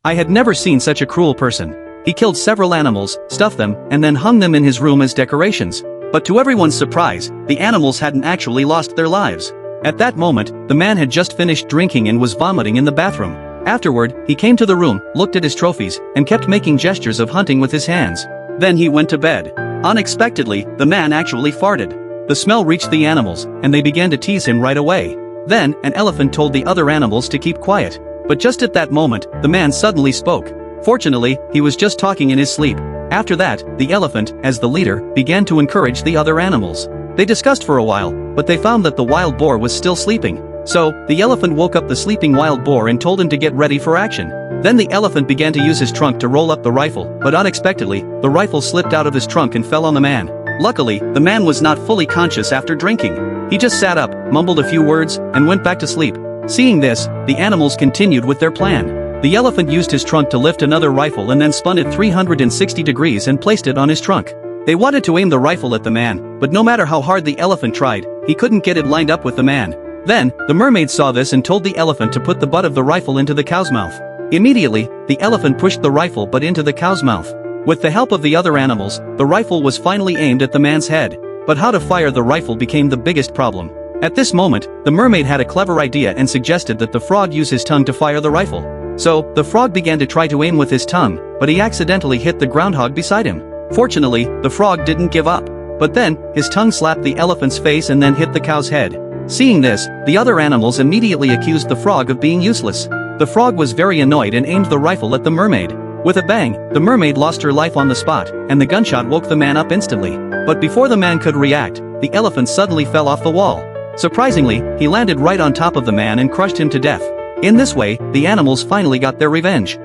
I had never seen such a cruel person. He killed several animals, stuffed them, and then hung them in his room as decorations. But to everyone's surprise, the animals hadn't actually lost their lives. At that moment, the man had just finished drinking and was vomiting in the bathroom. Afterward, he came to the room, looked at his trophies, and kept making gestures of hunting with his hands. Then he went to bed. Unexpectedly, the man actually farted. The smell reached the animals, and they began to tease him right away. Then, an elephant told the other animals to keep quiet. But just at that moment, the man suddenly spoke. Fortunately, he was just talking in his sleep. After that, the elephant, as the leader, began to encourage the other animals. They discussed for a while, but they found that the wild boar was still sleeping. So, the elephant woke up the sleeping wild boar and told him to get ready for action. Then the elephant began to use his trunk to roll up the rifle, but unexpectedly, the rifle slipped out of his trunk and fell on the man. Luckily, the man was not fully conscious after drinking. He just sat up, mumbled a few words, and went back to sleep. Seeing this, the animals continued with their plan. The elephant used his trunk to lift another rifle and then spun it 360 degrees and placed it on his trunk. They wanted to aim the rifle at the man, but no matter how hard the elephant tried, he couldn't get it lined up with the man. Then, the mermaid saw this and told the elephant to put the butt of the rifle into the cow's mouth. Immediately, the elephant pushed the rifle butt into the cow's mouth. With the help of the other animals, the rifle was finally aimed at the man's head. But how to fire the rifle became the biggest problem. At this moment, the mermaid had a clever idea and suggested that the frog use his tongue to fire the rifle. So, the frog began to try to aim with his tongue, but he accidentally hit the groundhog beside him. Fortunately, the frog didn't give up. But then, his tongue slapped the elephant's face and then hit the cow's head. Seeing this, the other animals immediately accused the frog of being useless. The frog was very annoyed and aimed the rifle at the mermaid. With a bang, the mermaid lost her life on the spot, and the gunshot woke the man up instantly. But before the man could react, the elephant suddenly fell off the wall. Surprisingly, he landed right on top of the man and crushed him to death. In this way, the animals finally got their revenge.